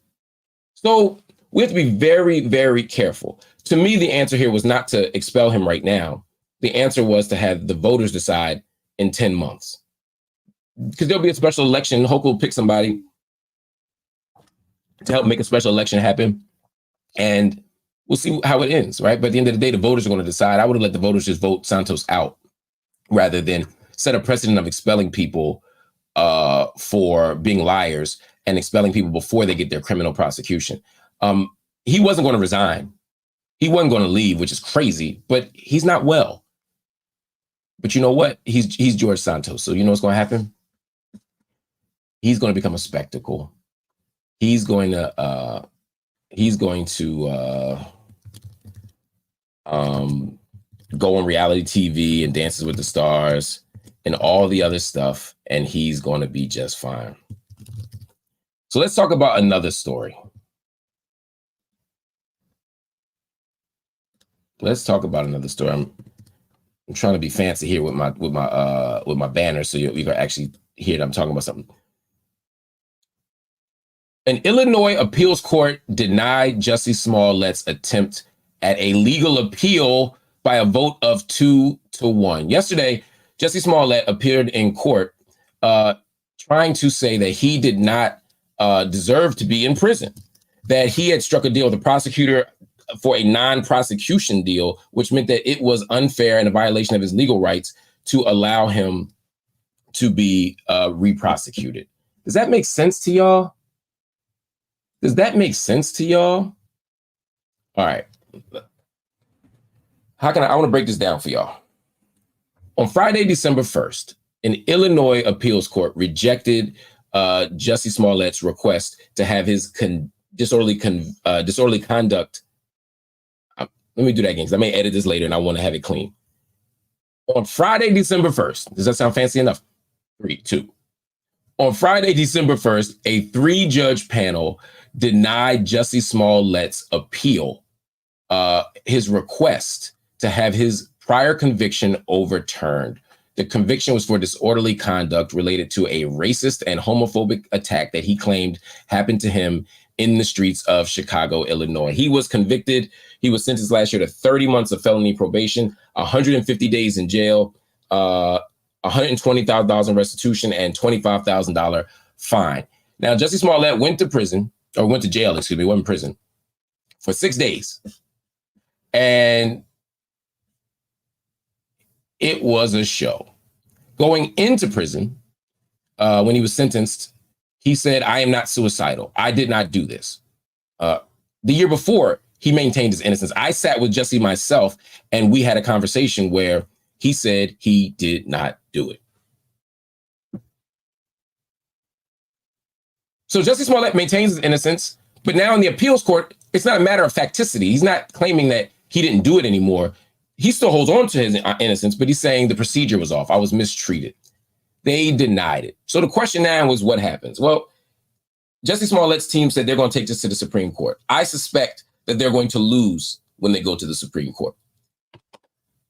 So we have to be very, very careful. To me, the answer here was not to expel him right now. The answer was to have the voters decide in 10 months. Because there'll be a special election. Hope will pick somebody to help make a special election happen. And we'll see how it ends, right? But at the end of the day, the voters are going to decide. I would have let the voters just vote Santos out rather than set a precedent of expelling people for being liars and expelling people before they get their criminal prosecution. He wasn't going to resign. He wasn't going to leave, which is crazy, but he's not well. But you know what? He's George Santos. So you know what's going to happen? He's going to become a spectacle. He's going to go on reality TV and Dances with the Stars and all the other stuff, and he's going to be just fine. So let's talk about another story. Let's talk about another story. I'm trying to be fancy here with my banner, so you can actually hear that I'm talking about something. An Illinois appeals court denied Jussie Smollett's attempt at a legal appeal by a vote of 2-1. Yesterday, Jussie Smollett appeared in court trying to say that he did not deserve to be in prison, that he had struck a deal with the prosecutor for a non-prosecution deal, which meant that it was unfair and a violation of his legal rights to allow him to be re-prosecuted. Does that make sense to y'all? Does that make sense to y'all? All right. I want to break this down for y'all. On Friday, December 1st, an Illinois appeals court rejected Jussie Smollett's request to have his disorderly conduct. Let me do that again, because I may edit this later and I want to have it clean. On Friday, December 1st, does that sound fancy enough? 3, 2. On Friday, December 1st, a 3-judge panel denied Jussie Smollett's appeal, his request to have his prior conviction overturned. The conviction was for disorderly conduct related to a racist and homophobic attack that he claimed happened to him in the streets of Chicago, Illinois. He was convicted. He was sentenced last year to 30 months of felony probation, 150 days in jail, $120,000 restitution, and $25,000 fine. Now, Jussie Smollett went to jail, wasn't in prison, for 6 days. And it was a show. Going into prison, when he was sentenced, he said, I am not suicidal. I did not do this. The year before, he maintained his innocence. I sat with Jussie myself, and we had a conversation where he said he did not do it. So Jussie Smollett maintains his innocence, but now in the appeals court, it's not a matter of facticity. He's not claiming that he didn't do it anymore. He still holds on to his innocence, but he's saying the procedure was off. I was mistreated. They denied it. So the question now was, what happens? Well, Jussie Smollett's team said they're going to take this to the Supreme Court. I suspect that they're going to lose when they go to the Supreme Court.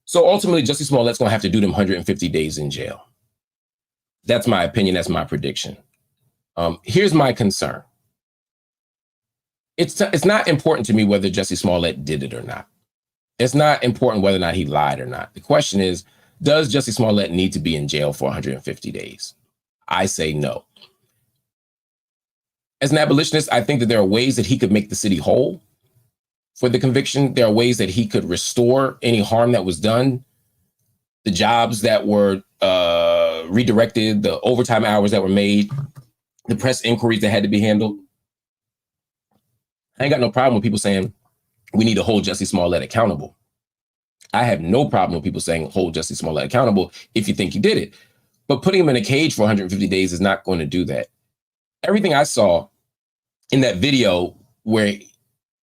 So ultimately, Jussie Smollett's going to have to do them 150 days in jail. That's my opinion. That's my prediction. Here's my concern. It's not important to me whether Jussie Smollett did it or not. It's not important whether or not he lied or not. The question is, does Jussie Smollett need to be in jail for 150 days? I say no. As an abolitionist, I think that there are ways that he could make the city whole for the conviction. There are ways that he could restore any harm that was done, the jobs that were redirected, the overtime hours that were made, the press inquiries that had to be handled. I ain't got no problem with people saying we need to hold Jussie Smollett accountable. I have no problem with people saying hold Jussie Smollett accountable if you think he did it. But putting him in a cage for 150 days is not going to do that. Everything I saw in that video where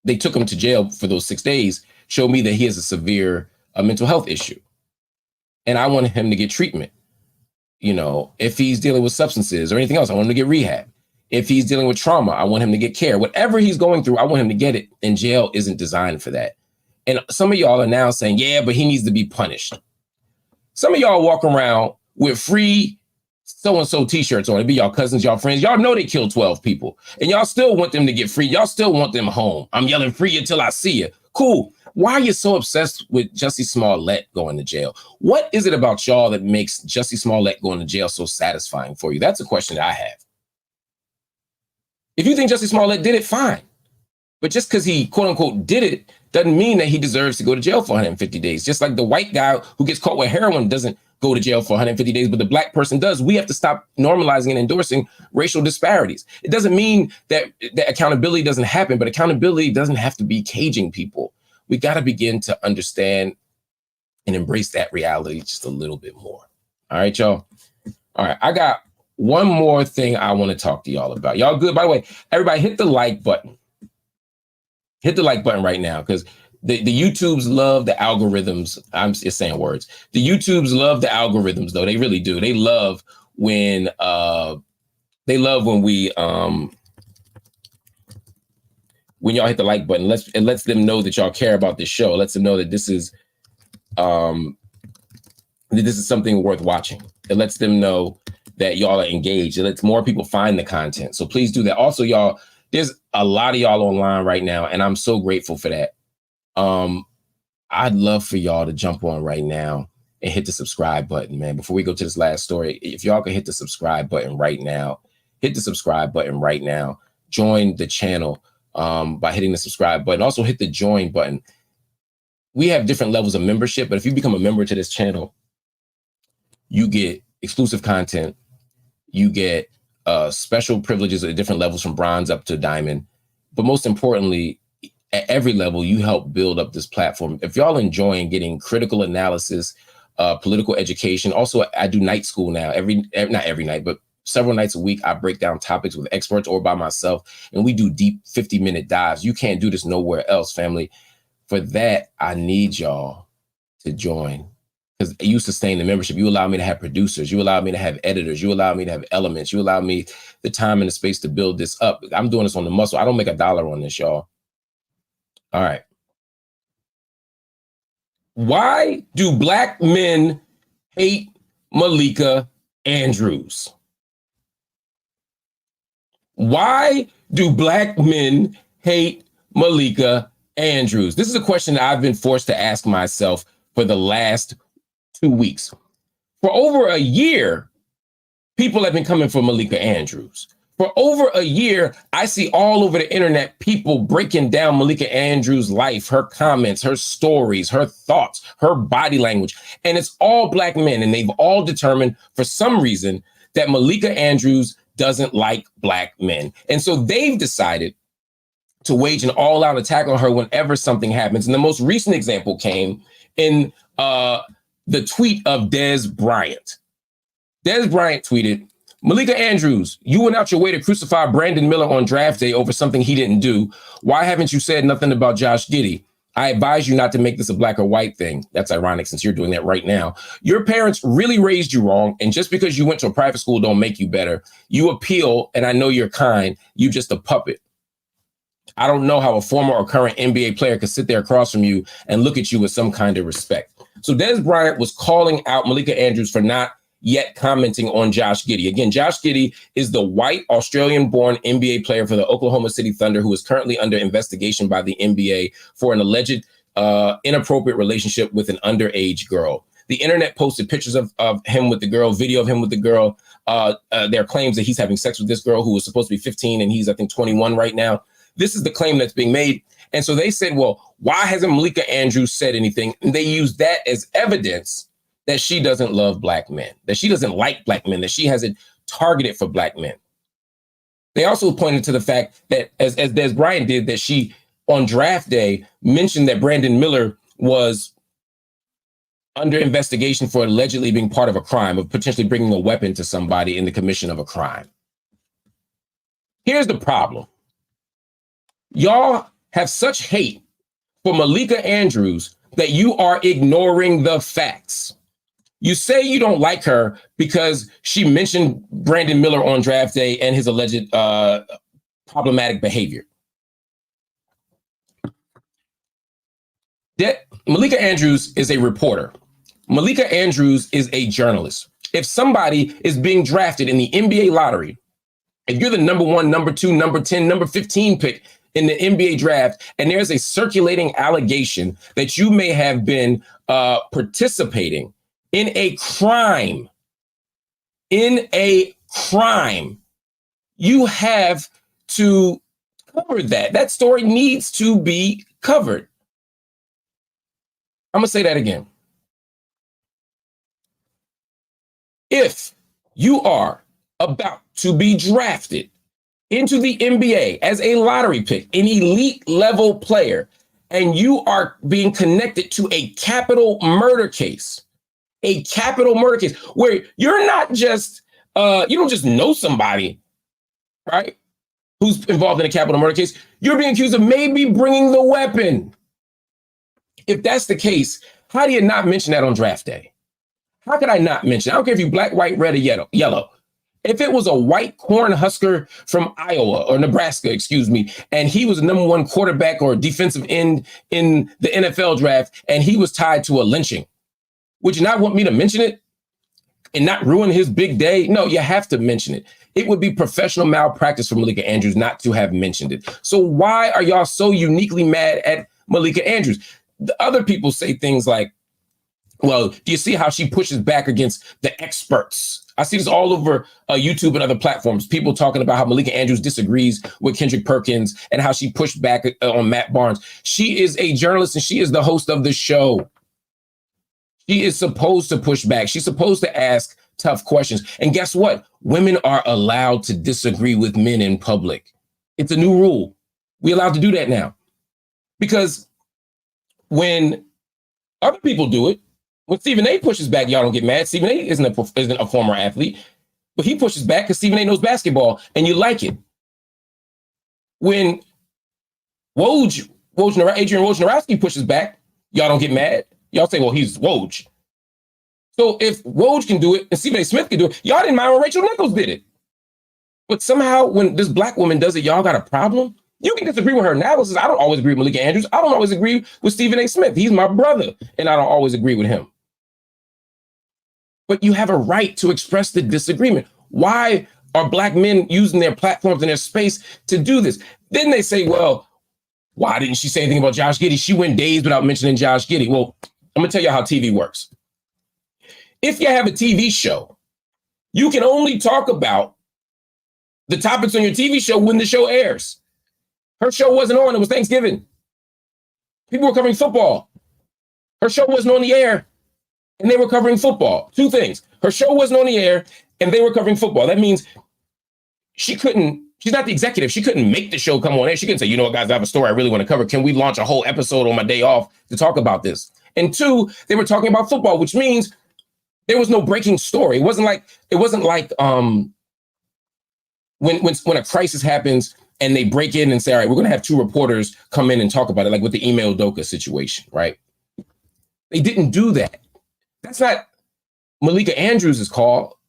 they took him to jail for those 6 days showed me that he has a severe mental health issue. And I wanted him to get treatment. You know, if he's dealing with substances or anything else, I want him to get rehab. If he's dealing with trauma, I want him to get care. Whatever he's going through, I want him to get it. And jail isn't designed for that. And some of y'all are now saying, yeah, but he needs to be punished. Some of y'all walk around with free so-and-so t-shirts on. It be y'all cousins, y'all friends. Y'all know they killed 12 people. And y'all still want them to get free. Y'all still want them home. I'm yelling free until I see you. Cool. Why are you so obsessed with Jussie Smollett going to jail? What is it about y'all that makes Jussie Smollett going to jail so satisfying for you? That's a question that I have. If you think Jussie Smollett did it, fine. But just because he, quote unquote, did it doesn't mean that he deserves to go to jail for 150 days. Just like the white guy who gets caught with heroin doesn't go to jail for 150 days, but the black person does. We have to stop normalizing and endorsing racial disparities. It doesn't mean that accountability doesn't happen, but accountability doesn't have to be caging people. We got to begin to understand and embrace that reality just a little bit more. All right, y'all. All right, I got one more thing I want to talk to y'all about. Y'all good? By the way, everybody hit the like button. Hit the like button right now, because the YouTubes love the algorithms. I'm just saying words. The YouTubes love the algorithms, though. They really do. They love when we when y'all hit the like button. It lets them know that y'all care about this show. It lets them know that this is something worth watching. It lets them know that y'all are engaged. It lets more people find the content. So please do that. Also, y'all, there's a lot of y'all online right now, and I'm so grateful for that. I'd love for y'all to jump on right now and hit the subscribe button, man. Before we go to this last story, if y'all could hit the subscribe button right now, hit the subscribe button right now. Join the channel by hitting the subscribe button. Also hit the join button. We have different levels of membership, but if you become a member to this channel, you get exclusive content. You get special privileges at different levels from bronze up to diamond. But most importantly, at every level, you help build up this platform. If y'all enjoying getting critical analysis, political education, also I do night school now, not every night, but several nights a week. I break down topics with experts or by myself, and we do deep 50-minute dives. You can't do this nowhere else, family. For that, I need y'all to join, because you sustain the membership. You allow me to have producers. You allow me to have editors. You allow me to have elements. You allow me the time and the space to build this up. I'm doing this on the muscle. I don't make $1 on this, y'all. All right. Why do black men hate Malika Andrews? Why do black men hate Malika Andrews? This is a question that I've been forced to ask myself for the last 2 weeks. For over a year, people have been coming for Malika Andrews. For over a year, I see all over the internet people breaking down Malika Andrews' life, her comments, her stories, her thoughts, her body language. And it's all black men. And they've all determined for some reason that Malika Andrews doesn't like black men. And so they've decided to wage an all-out attack on her whenever something happens. And the most recent example came in the tweet of Des Bryant. Des Bryant tweeted, "Malika Andrews, you went out your way to crucify Brandon Miller on draft day over something he didn't do. Why haven't you said nothing about Josh Giddey? I advise you not to make this a black or white thing." That's ironic since you're doing that right now. "Your parents really raised you wrong, and just because you went to a private school don't make you better. You appeal, and I know you're kind. You just a puppet. I don't know how a former or current NBA player could sit there across from you and look at you with some kind of respect." So Des Bryant was calling out Malika Andrews for not yet commenting on Josh Giddey. Again, Josh Giddey is the white Australian-born NBA player for the Oklahoma City Thunder who is currently under investigation by the NBA for an alleged inappropriate relationship with an underage girl. The internet posted pictures of him with the girl, video of him with the girl. There are claims that he's having sex with this girl who was supposed to be 15 and he's, I think, 21 right now. This is the claim that's being made. And so they said, well, why hasn't Malika Andrews said anything? And they used that as evidence that she doesn't love black men, that she doesn't like black men, that she hasn't targeted for black men. They also pointed to the fact that, as Des Bryant did, that she, on draft day, mentioned that Brandon Miller was under investigation for allegedly being part of a crime, of potentially bringing a weapon to somebody in the commission of a crime. Here's the problem. Y'all have such hate for Malika Andrews that you are ignoring the facts. You say you don't like her because she mentioned Brandon Miller on draft day and his alleged problematic behavior. Malika Andrews is a reporter. Malika Andrews is a journalist. If somebody is being drafted in the NBA lottery, if you're the number 1, number 2, number 10, number 15 pick in the NBA draft, and there's a circulating allegation that you may have been participating in a crime, you have to cover that. That story needs to be covered. I'm going to say that again. If you are about to be drafted into the NBA as a lottery pick, an elite level player, and you are being connected to a capital murder case where you're not just, you don't just know somebody, right, who's involved in a capital murder case, you're being accused of maybe bringing the weapon. If that's the case, how do you not mention that on draft day? How could I not mention? I don't care if you black, white, red, or yellow. If it was a white corn husker from Iowa or Nebraska, and he was the number 1 quarterback or defensive end in the NFL draft, and he was tied to a lynching, would you not want me to mention it and not ruin his big day? No, you have to mention it. It would be professional malpractice for Malika Andrews not to have mentioned it. So why are y'all so uniquely mad at Malika Andrews? The other people say things like, well, do you see how she pushes back against the experts? I see this all over YouTube and other platforms. People talking about how Malika Andrews disagrees with Kendrick Perkins and how she pushed back on Matt Barnes. She is a journalist and she is the host of the show. She is supposed to push back. She's supposed to ask tough questions. And guess what? Women are allowed to disagree with men in public. It's a new rule. We're allowed to do that now. Because when other people do it, when Stephen A pushes back, y'all don't get mad. Stephen A isn't a former athlete, but he pushes back because Stephen A knows basketball and you like it. When Adrian Wojnarowski pushes back, y'all don't get mad. Y'all say, well, he's Woj. So if Woj can do it and Stephen A Smith can do it, y'all didn't mind when Rachel Nichols did it. But somehow when this black woman does it, y'all got a problem? You can disagree with her analysis. I don't always agree with Malika Andrews. I don't always agree with Stephen A Smith. He's my brother, and I don't always agree with him. But you have a right to express the disagreement. Why are black men using their platforms and their space to do this? Then they say, well, why didn't she say anything about Josh Giddey? She went days without mentioning Josh Giddey. Well, I'm going to tell you how TV works. If you have a TV show, you can only talk about the topics on your TV show when the show airs. Her show wasn't on. It was Thanksgiving. People were covering football. Her show wasn't on the air. And they were covering football. Two things. Her show wasn't on the air and they were covering football. That means she's not the executive. She couldn't make the show come on air. She couldn't say, you know what, guys, I have a story I really want to cover. Can we launch a whole episode on my day off to talk about this? And two, they were talking about football, which means there was no breaking story. It wasn't like when a crisis happens and they break in and say, all right, we're going to have 2 reporters come in and talk about it, like with the Email Doka situation, right? They didn't do that. That's not Malika Andrews' call.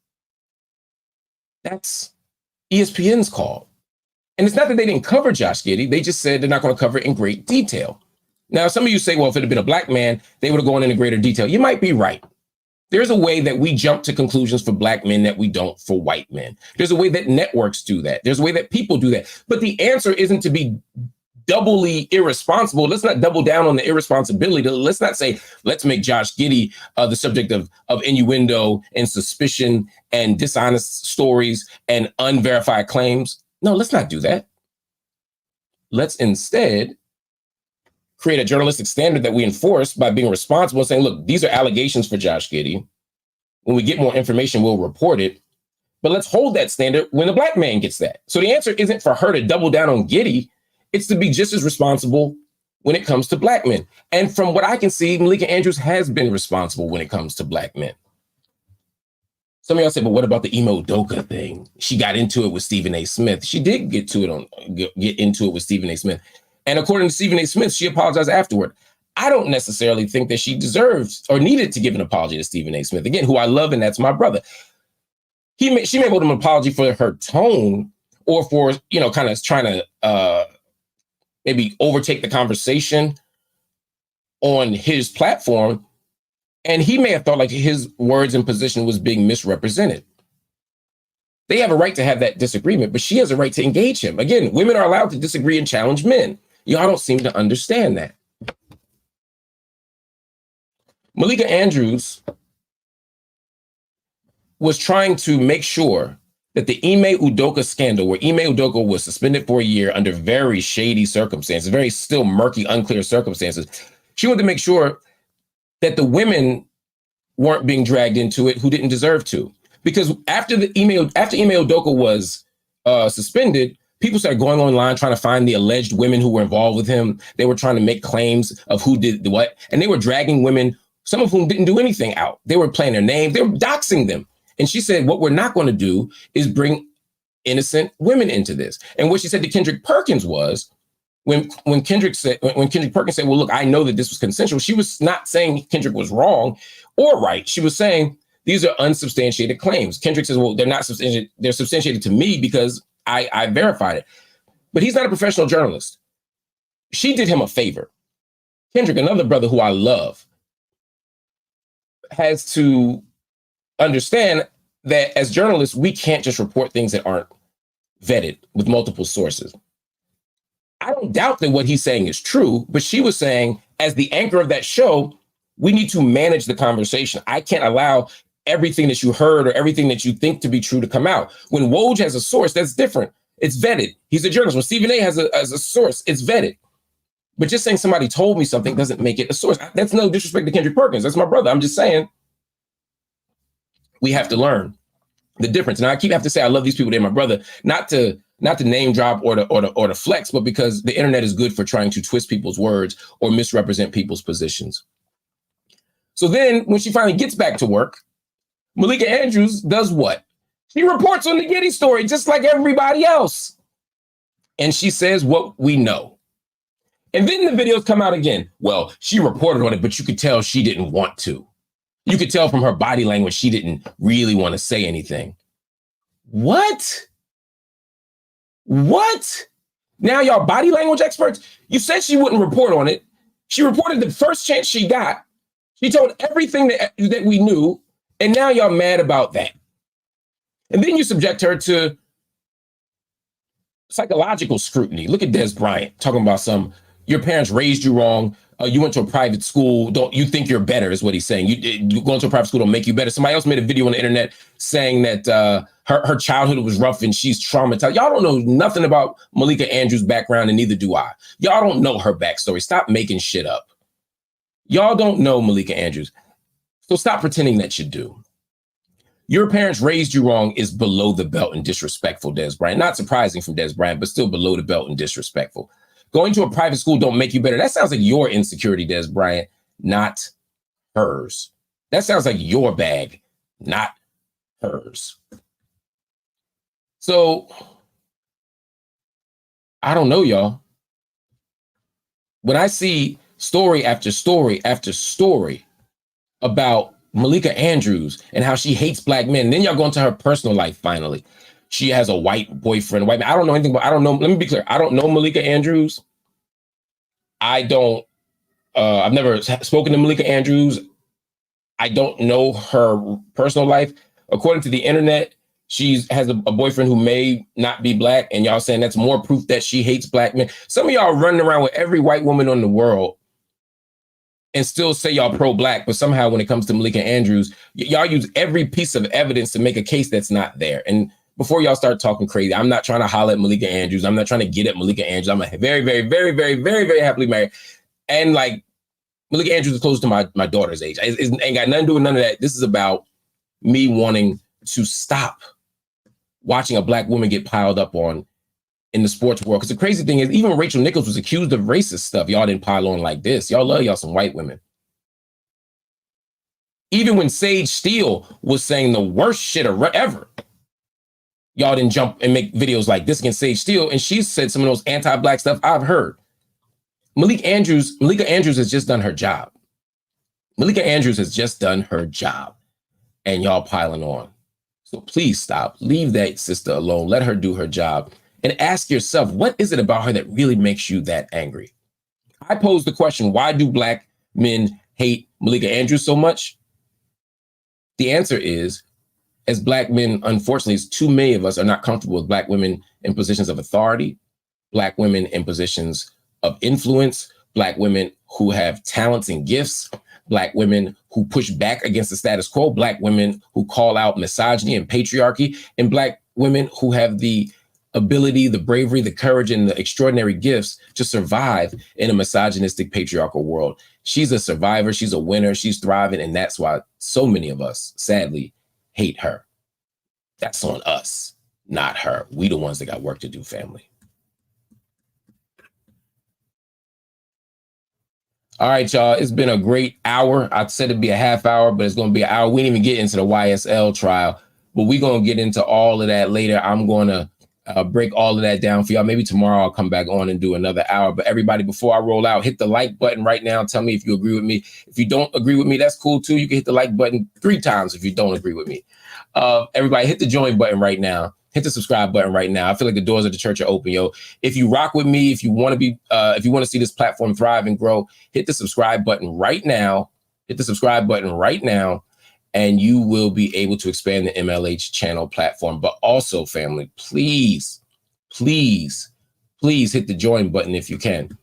That's ESPN's call. And it's not that they didn't cover Josh Giddey. They just said they're not going to cover it in great detail. Now, some of you say, well, if it had been a black man, they would have gone into greater detail. You might be right. There's a way that we jump to conclusions for black men that we don't for white men. There's a way that networks do that. There's a way that people do that. But the answer isn't to be doubly irresponsible. Let's not double down on the irresponsibility. Let's not say, let's make Josh Giddey the subject of innuendo and suspicion and dishonest stories and unverified claims. No, let's not do that. Let's instead create a journalistic standard that we enforce by being responsible and saying, look, these are allegations for Josh Giddey. When we get more information, we'll report it. But let's hold that standard when a black man gets that. So the answer isn't for her to double down on Giddey. It's to be just as responsible when it comes to black men. And from what I can see, Malika Andrews has been responsible when it comes to black men. Some of y'all say, but what about the Emo Doka thing? She got into it with Stephen A. Smith. She did get into it with Stephen A. Smith. And according to Stephen A. Smith, she apologized afterward. I don't necessarily think that she deserves or needed to give an apology to Stephen A. Smith, again, who I love, and that's my brother. She may owe him an apology for her tone or for, kind of trying to maybe overtake the conversation on his platform. And he may have thought like his words and position was being misrepresented. They have a right to have that disagreement, but she has a right to engage him. Again, women are allowed to disagree and challenge men. Y'all don't seem to understand that. Malika Andrews was trying to make sure that the Ime Udoka scandal, where Ime Udoka was suspended for a year under very shady circumstances, very still murky, unclear circumstances, she wanted to make sure that the women weren't being dragged into it who didn't deserve to. Because after Ime Udoka was suspended, people started going online trying to find the alleged women who were involved with him. They were trying to make claims of who did what, and they were dragging women, some of whom didn't do anything, out. They were playing their name. They were doxing them. And she said, what we're not going to do is bring innocent women into this. And what she said to Kendrick Perkins was, when Kendrick Perkins said, well, look, I know that this was consensual, she was not saying Kendrick was wrong or right. She was saying, these are unsubstantiated claims. Kendrick says, well, they're not substantiated. They're substantiated to me because I verified it. But he's not a professional journalist. She did him a favor. Kendrick, another brother who I love, has to understand that as journalists, we can't just report things that aren't vetted with multiple sources. I don't doubt that what he's saying is true, but she was saying, as the anchor of that show, we need to manage the conversation. I can't allow everything that you heard or everything that you think to be true to come out. When Woj has a source, that's different. It's vetted. He's a journalist. When Stephen A has a source, it's vetted. But just saying somebody told me something doesn't make it a source. That's no disrespect to Kendrick Perkins. That's my brother. I'm just saying we have to learn the difference. And I have to say I love these people. They're my brother, not to name drop or to flex, but because the internet is good for trying to twist people's words or misrepresent people's positions. So then when she finally gets back to work, Malika Andrews does what? She reports on the Diddy story just like everybody else. And she says what we know. And then the videos come out again. Well, she reported on it, but you could tell she didn't want to. You could tell from her body language she didn't really want to say anything. What? What? Now y'all body language experts? You said she wouldn't report on it. She reported the first chance she got. She told everything that we knew, and now y'all mad about that. And then you subject her to psychological scrutiny. Look at Des Bryant talking about your parents raised you wrong. You went to a private school. You think you're better is what he's saying. You going to a private school don't make you better. Somebody else made a video on the internet saying that her childhood was rough and she's traumatized. Y'all don't know nothing about Malika Andrews' background, and neither do I. Y'all don't know her backstory. Stop making shit up. Y'all don't know Malika Andrews. So stop pretending that you do. Your parents raised you wrong is below the belt and disrespectful, Des Bryant. Not surprising from Des Bryant, but still below the belt and disrespectful. Going to a private school don't make you better. That sounds like your insecurity, Des Bryant, not hers. That sounds like your bag, not hers. So, I don't know, y'all. When I see story after story after story about Malika Andrews and how she hates black men, and then y'all go into her personal life finally. She has a white boyfriend, white man. I don't know anything about, I don't know. Let me be clear. I don't know Malika Andrews. I've never spoken to Malika Andrews. I don't know her personal life. According to the internet, she has a boyfriend who may not be black, and y'all saying that's more proof that she hates black men. Some of y'all running around with every white woman in the world and still say y'all pro-black, but somehow when it comes to Malika Andrews, y'all use every piece of evidence to make a case that's not there. And before y'all start talking crazy, I'm not trying to holler at Malika Andrews. I'm not trying to get at Malika Andrews. I'm a very, very, very, very, very, very happily married. And like Malika Andrews is close to my daughter's age. It ain't got nothing to do with none of that. This is about me wanting to stop watching a black woman get piled up on in the sports world. Because the crazy thing is, even Rachel Nichols was accused of racist stuff. Y'all didn't pile on like this. Y'all love y'all some white women. Even when Sage Steele was saying the worst shit ever, y'all didn't jump and make videos like this against Sage Steele, and she said some of those anti-black stuff I've heard. Malika Andrews has just done her job. Malika Andrews has just done her job, and y'all piling on. So please stop. Leave that sister alone. Let her do her job. And ask yourself, what is it about her that really makes you that angry? I posed the question, why do black men hate Malika Andrews so much? The answer is, as Black men, unfortunately, too many of us are not comfortable with Black women in positions of authority, Black women in positions of influence, Black women who have talents and gifts, Black women who push back against the status quo, Black women who call out misogyny and patriarchy, and Black women who have the ability, the bravery, the courage, and the extraordinary gifts to survive in a misogynistic, patriarchal world. She's a survivor. She's a winner. She's thriving. And that's why so many of us, sadly, hate her. That's on us, not her. We the ones that got work to do, family. All right, y'all. It's been a great hour. I said it'd be a half hour, but it's going to be an hour. We didn't even get into the YSL trial, but we're going to get into all of that later. I'm going to break all of that down for y'all. Maybe tomorrow I'll come back on and do another hour. But everybody, before I roll out, hit the like button right now. Tell me if you agree with me. If you don't agree with me, that's cool too. You can hit the like button 3 times if you don't agree with me. Everybody, hit the join button right now. Hit the subscribe button right now. I feel like the doors of the church are open, yo. If you rock with me, if you want to be, if you want to see this platform thrive and grow, hit the subscribe button right now. Hit the subscribe button right now, and you will be able to expand the MLH channel platform. But also, family, please, please, please hit the join button if you can.